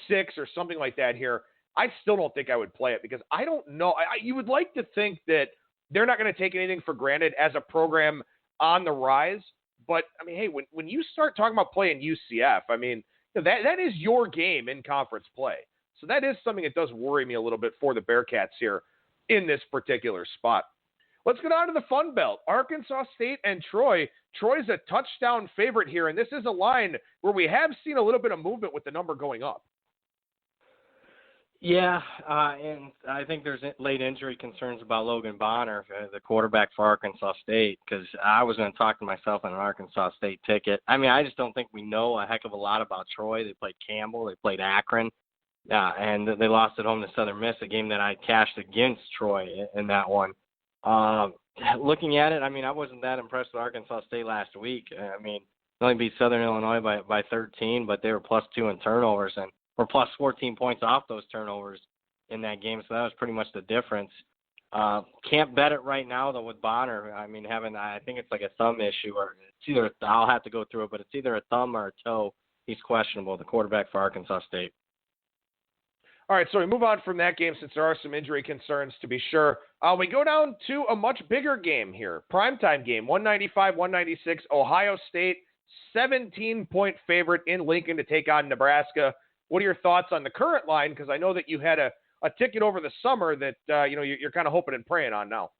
6 or something like that here, I still don't think I would play it because I don't know. You would like to think that they're not going to take anything for granted as a program on the rise. But, I mean, hey, when you start talking about playing UCF, I mean, that is your game in conference play. So that is something that does worry me a little bit for the Bearcats here in this particular spot. Let's go down to the Fun Belt. Arkansas State and Troy. Troy's a touchdown favorite here, and this is a line where we have seen a little bit of movement with the number going up. Yeah, and I think there's late injury concerns about Logan Bonner, the quarterback for Arkansas State, because I was going to talk to myself on an Arkansas State ticket. I mean, I just don't think we know a heck of a lot about Troy. They played Campbell. They played Akron. And they lost at home to Southern Miss, a game that I cashed against Troy in that one. Looking at it, I mean, I wasn't that impressed with Arkansas State last week. I mean, they only beat Southern Illinois by 13, but they were +2 in turnovers and were plus 14 points off those turnovers in that game. So that was pretty much the difference. Can't bet it right now, though, with Bonner. I mean, I think it's like a thumb issue, or it's either, I'll have to go through it, but it's either a thumb or a toe. He's questionable, the quarterback for Arkansas State. All right, so we move on from that game since there are some injury concerns to be sure. We go down to a much bigger game here. Primetime game, 195-196, Ohio State, 17-point favorite in Lincoln to take on Nebraska. What are your thoughts on the current line? Because I know that you had a ticket over the summer that you're kind of hoping and praying on now.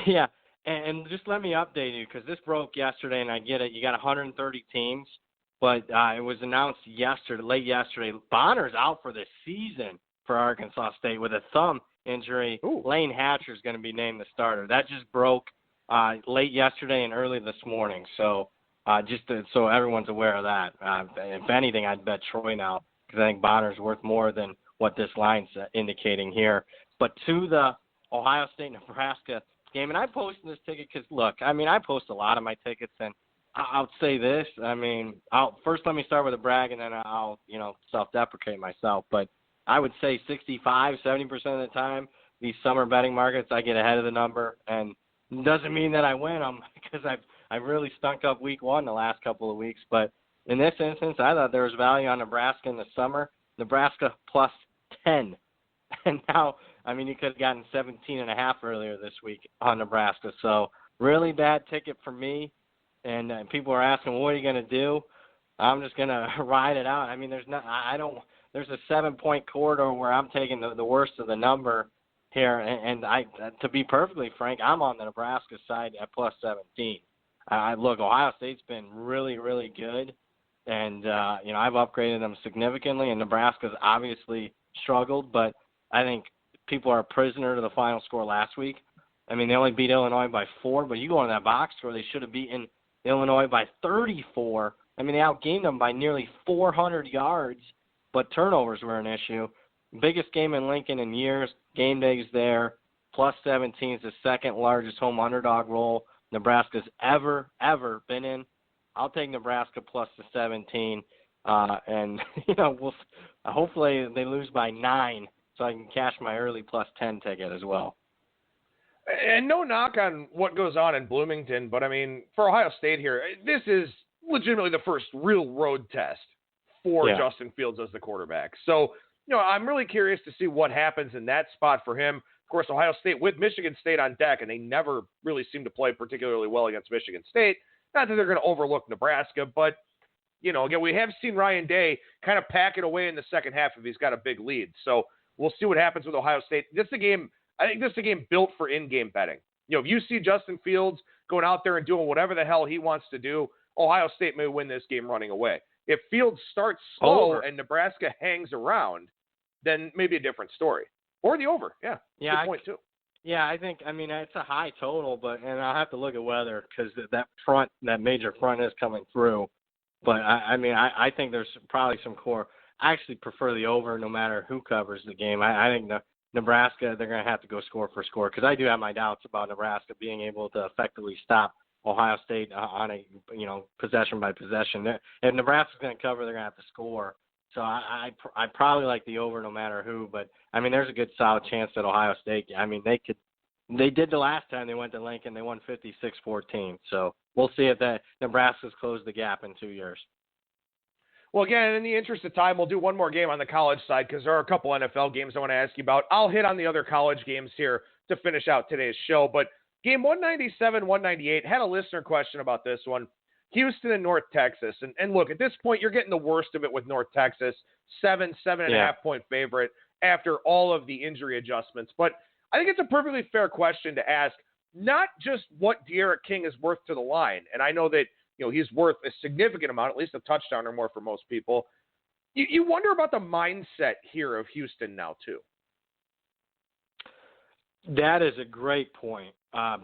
Yeah, and just let me update you because this broke yesterday, and I get it. You got 130 teams. But it was announced late yesterday, Bonner's out for the season for Arkansas State with a thumb injury. Ooh. Lane Hatcher is going to be named the starter. That just broke late yesterday and early this morning. So so everyone's aware of that. If anything, I'd bet Troy now because I think Bonner's worth more than what this line's indicating here. But to the Ohio State-Nebraska game, and I posted this ticket because, look, I mean, I post a lot of my tickets, and I'll say this. I mean, first let me start with a brag, and then I'll, self-deprecate myself. But I would say 65, 70% of the time, these summer betting markets, I get ahead of the number. And it doesn't mean that I win them because I've really stunk up week one the last couple of weeks. But in this instance, I thought there was value on Nebraska in the summer. Nebraska plus 10. And now, I mean, you could have gotten 17.5 earlier this week on Nebraska. So really bad ticket for me. And people are asking, well, what are you going to do? I'm just going to ride it out. I mean, there's a 7-point corridor where I'm taking the worst of the number here. And to be perfectly frank, I'm on the Nebraska side at plus 17. Look, Ohio State's been really, really good. And, I've upgraded them significantly. And Nebraska's obviously struggled. But I think people are a prisoner to the final score last week. I mean, they only beat Illinois by 4. But you go on that box score, they should have beaten Illinois by 34. I mean, they outgained them by nearly 400 yards, but turnovers were an issue. Biggest game in Lincoln in years. Game day's there. Plus 17 is the second largest home underdog role Nebraska's ever been in. I'll take Nebraska plus the 17. And, hopefully they lose by 9 so I can cash my early plus 10 ticket as well. And no knock on what goes on in Bloomington, but I mean, for Ohio State here, this is legitimately the first real road test for Justin Fields as the quarterback. So, I'm really curious to see what happens in that spot for him. Of course, Ohio State with Michigan State on deck, and they never really seem to play particularly well against Michigan State. Not that they're going to overlook Nebraska, but, again, we have seen Ryan Day kind of pack it away in the second half if he's got a big lead. So we'll see what happens with Ohio State. I think this is a game built for in-game betting. If you see Justin Fields going out there and doing whatever the hell he wants to do, Ohio State may win this game running away. If Fields starts slow and Nebraska hangs around, then maybe a different story. Or the over. Yeah. Good point, too. Yeah, I think, it's a high total, and I'll have to look at weather because that major front is coming through. But, I think there's probably some core. I actually prefer the over no matter who covers the game. I think Nebraska, they're going to have to go score for score because I do have my doubts about Nebraska being able to effectively stop Ohio State on a possession by possession. If Nebraska's going to cover, they're going to have to score. So I probably like the over no matter who. But there's a good solid chance that Ohio State. They did the last time they went to Lincoln. They won 56-14. So we'll see if that Nebraska's closed the gap in 2 years. Well, again, in the interest of time, we'll do one more game on the college side because there are a couple NFL games I want to ask you about. I'll hit on the other college games here to finish out today's show. But game 197-198, had a listener question about this one. Houston and North Texas. And look, at this point, you're getting the worst of it with North Texas. 7.5 point favorite after all of the injury adjustments. But I think it's a perfectly fair question to ask, not just what De'Aaron King is worth to the line. And I know that he's worth a significant amount, at least a touchdown or more for most people. You wonder about the mindset here of Houston now, too. That is a great point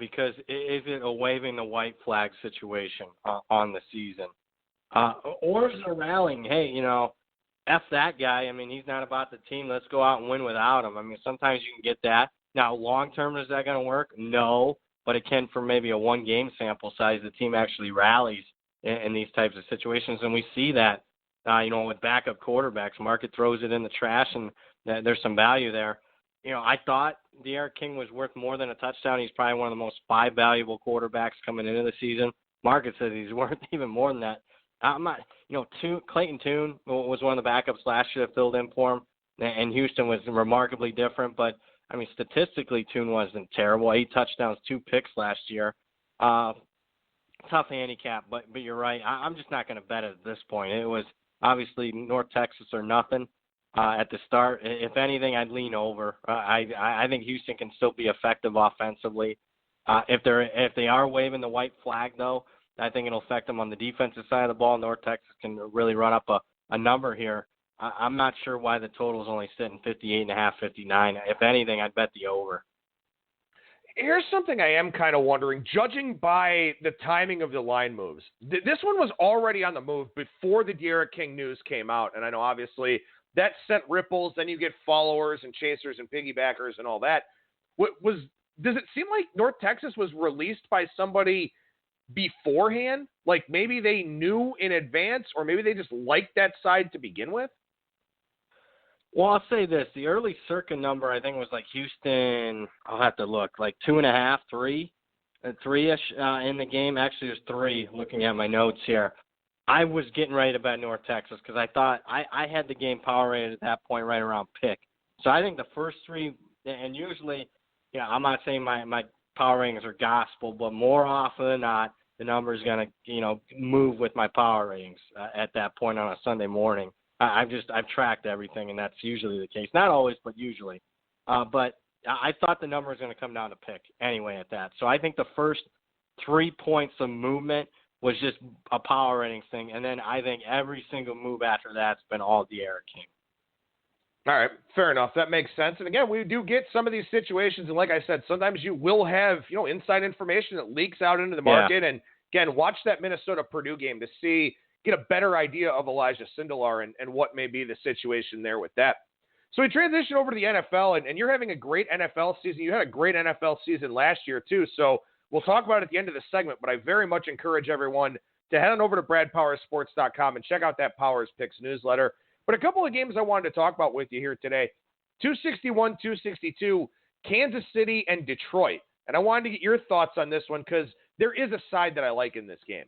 because is it a waving the white flag situation on the season? Or is it a rallying, hey, F that guy. He's not about the team. Let's go out and win without him. Sometimes you can get that. Now, long-term, is that going to work? No. But it can for maybe a one-game sample size. The team actually rallies in these types of situations, and we see that, with backup quarterbacks. Market throws it in the trash, and there's some value there. I thought De'Aaron King was worth more than a touchdown. He's probably one of the most 5 valuable quarterbacks coming into the season. Market says he's worth even more than that. I'm not, Clayton Tune was one of the backups last year that filled in for him. and Houston was remarkably different. But, I mean, statistically, Tune wasn't terrible. 8 touchdowns, 2 picks last year. Tough handicap, but you're right. I'm just not going to bet it at this point. It was obviously North Texas or nothing at the start. If anything, I'd lean over. I think Houston can still be effective offensively. If they are waving the white flag, though, I think it'll affect them on the defensive side of the ball. North Texas can really run up a number here. I'm not sure why the total is only sitting 58.5, 59. If anything, I'd bet the over. Here's something I am kind of wondering, judging by the timing of the line moves. This one was already on the move before the D'Eriq King news came out, and I know obviously that sent ripples. Then you get followers and chasers and piggybackers and all that. Does it seem like North Texas was released by somebody beforehand? Like maybe they knew in advance, or maybe they just liked that side to begin with? Well, I'll say this. The early circa number, I think, was like Houston, I'll have to look, like 2.5, 3, 3-ish in the game. Actually, it was 3, looking at my notes here. I was getting ready to bet North Texas because I thought I had the game power rated at that point right around pick. So I think the first 3, and usually, I'm not saying my power ratings are gospel, but more often than not, the number is going to, move with my power ratings at that point on a Sunday morning. I've tracked everything, and that's usually the case. Not always, but usually. But I thought the number was going to come down to pick anyway at that. So I think the first 3 points of movement was just a power ratings thing, and then I think every single move after that's been all D'Eriq King. All right, fair enough. That makes sense. And again, we do get some of these situations, and like I said, sometimes you will have inside information that leaks out into the market. Yeah. And again, watch that Minnesota-Purdue game to get a better idea of Elijah Sindelar and what may be the situation there with that. So we transition over to the NFL, and you're having a great NFL season. You had a great NFL season last year, too. So we'll talk about it at the end of the segment, but I very much encourage everyone to head on over to BradPowersSports.com and check out that Powers Picks newsletter. But a couple of games I wanted to talk about with you here today. 261, 262, Kansas City and Detroit. And I wanted to get your thoughts on this one because there is a side that I like in this game.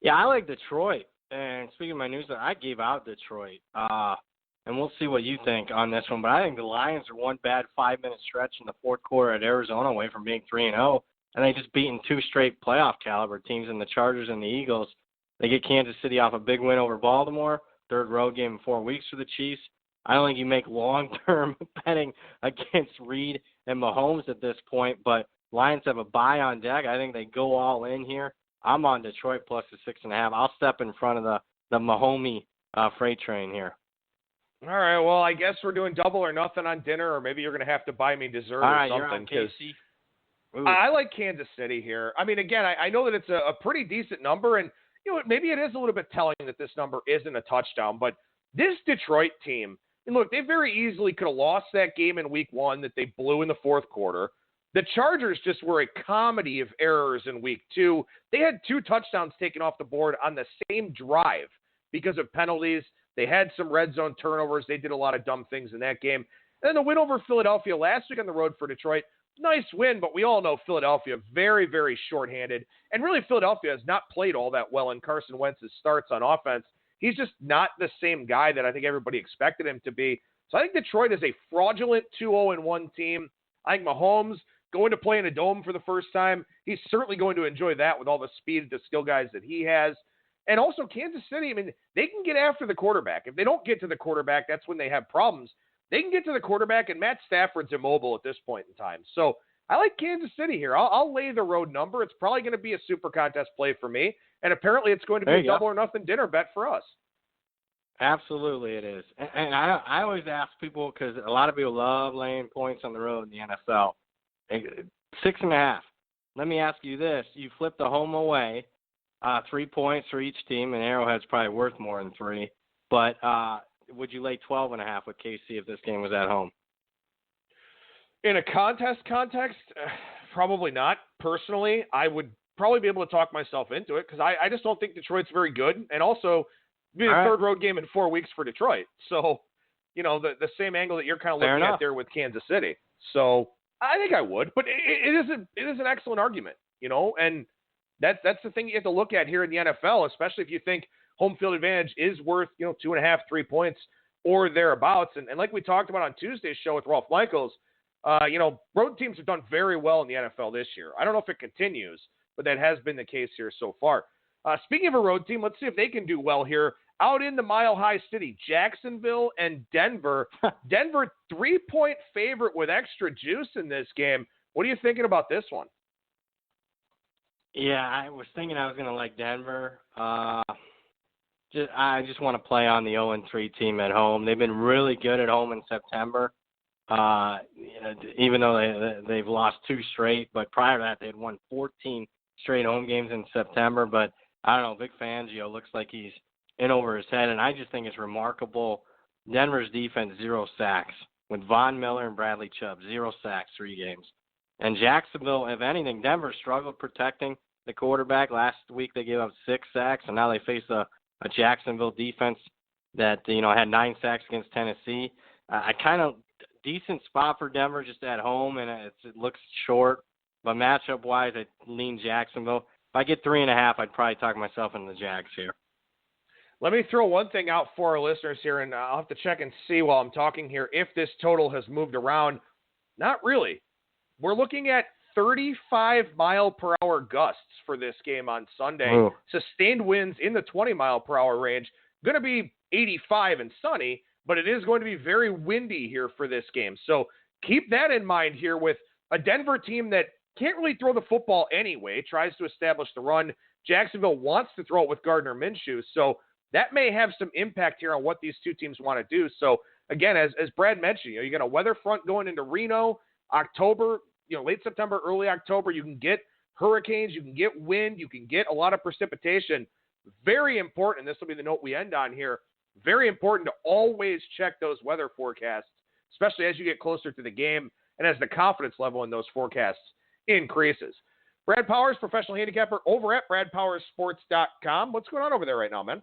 Yeah, I like Detroit. And speaking of my newsletter, I gave out Detroit. And we'll see what you think on this one. But I think the Lions are one bad 5-minute stretch in the fourth quarter at Arizona away from being 3-0. And they just beaten 2 straight playoff caliber teams in the Chargers and the Eagles. They get Kansas City off a big win over Baltimore. 3rd road game in 4 weeks for the Chiefs. I don't think you make long-term betting against Reed and Mahomes at this point. But Lions have a bye on deck. I think they go all in here. I'm on Detroit plus the 6.5. I'll step in front of the Mahomey freight train here. All right. Well, I guess we're doing double or nothing on dinner, or maybe you're going to have to buy me dessert or something. You're on KC. I like Kansas City here. I mean, again, I know that it's a pretty decent number, and maybe it is a little bit telling that this number isn't a touchdown. But this Detroit team, and look, they very easily could have lost that game in week 1 that they blew in the fourth quarter. The Chargers just were a comedy of errors in week 2. They had 2 touchdowns taken off the board on the same drive because of penalties. They had some red zone turnovers. They did a lot of dumb things in that game. And then the win over Philadelphia last week on the road for Detroit. Nice win, but we all know Philadelphia very, very shorthanded. And really, Philadelphia has not played all that well in Carson Wentz's starts on offense. He's just not the same guy that I think everybody expected him to be. So I think Detroit is a fraudulent 2-0-1 team. I think Mahomes going to play in a dome for the first time. He's certainly going to enjoy that with all the speed, the skill guys that he has. And also Kansas City, I mean, they can get after the quarterback. If they don't get to the quarterback, that's when they have problems. They can get to the quarterback, and Matt Stafford's immobile at this point in time. So I like Kansas City here. I'll lay the road number. It's probably going to be a super contest play for me. And apparently it's going to be a double or nothing dinner bet for us. Absolutely it is. And I always ask people, because a lot of people love laying points on the road in the NFL. 6.5. Let me ask you this. You flip the home away, 3 points for each team, and Arrowhead's probably worth more than 3. But would you lay 12.5 with KC if this game was at home? In a contest context, probably not. Personally, I would probably be able to talk myself into it because I just don't think Detroit's very good. And also, be the third road game in 4 weeks for Detroit. So, the same angle that you're kind of looking at there with Kansas City. So I think I would. But it is an excellent argument, and that's the thing you have to look at here in the NFL, especially if you think home field advantage is worth, 2.5, 3 points. or thereabouts. And like we talked about on Tuesday's show with Rolf Michaels, road teams have done very well in the NFL this year. I don't know if it continues, but that has been the case here so far. Speaking of a road team, let's see if they can do well here. Out in the Mile High City, Jacksonville and Denver. Denver 3-point favorite with extra juice in this game. What are you thinking about this one? Yeah, I was thinking I was going to like Denver. I just want to play on the 0-3 team at home. They've been really good at home in September, even though they've lost 2 straight. But prior to that, they had won 14 straight home games in September. But I don't know, Vic Fangio looks like he's in over his head, and I just think it's remarkable. Denver's defense, 0 sacks. With Von Miller and Bradley Chubb, 0 sacks, 3 games. And Jacksonville, if anything, Denver struggled protecting the quarterback. Last week they gave up 6 sacks, and now they face a Jacksonville defense that, had 9 sacks against Tennessee. Decent spot for Denver just at home, and it looks short. But matchup-wise, I lean Jacksonville. If I get 3.5, I'd probably talk myself into the Jags here. Let me throw one thing out for our listeners here, and I'll have to check and see while I'm talking here if this total has moved around. Not really. We're looking at 35-mile-per-hour gusts for this game on Sunday. Ooh. Sustained winds in the 20-mile-per-hour range. Going to be 85 and sunny, but it is going to be very windy here for this game. So keep that in mind here with a Denver team that can't really throw the football anyway, tries to establish the run. Jacksonville wants to throw it with Gardner Minshew, so that may have some impact here on what these two teams want to do. So, again, as Brad mentioned, you got a weather front going into Reno, October, late September, early October. You can get hurricanes, you can get wind, you can get a lot of precipitation. Very important, and this will be the note we end on here, very important to always check those weather forecasts, especially as you get closer to the game and as the confidence level in those forecasts increases. Brad Powers, professional handicapper over at BradPowersSports.com. What's going on over there right now, man?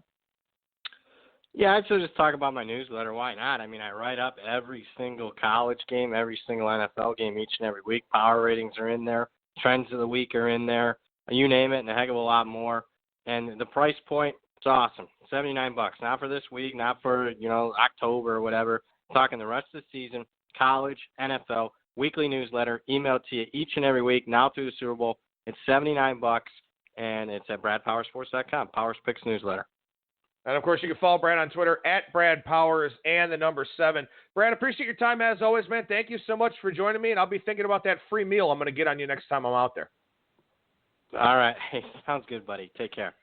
Yeah, I'd just talk about my newsletter. Why not? I mean, I write up every single college game, every single NFL game each and every week. Power ratings are in there. Trends of the week are in there. You name it, and a heck of a lot more. And the price point, it's awesome. $79. Not for this week, not for, October or whatever. I'm talking the rest of the season, college, NFL, weekly newsletter, emailed to you each and every week, now through the Super Bowl. It's $79, and it's at BradPowersSports.com, Powers Picks newsletter. And, of course, you can follow Brad on Twitter at Brad Powers and the number 7. Brad, appreciate your time as always, man. Thank you so much for joining me, and I'll be thinking about that free meal I'm going to get on you next time I'm out there. All right. Hey, sounds good, buddy. Take care.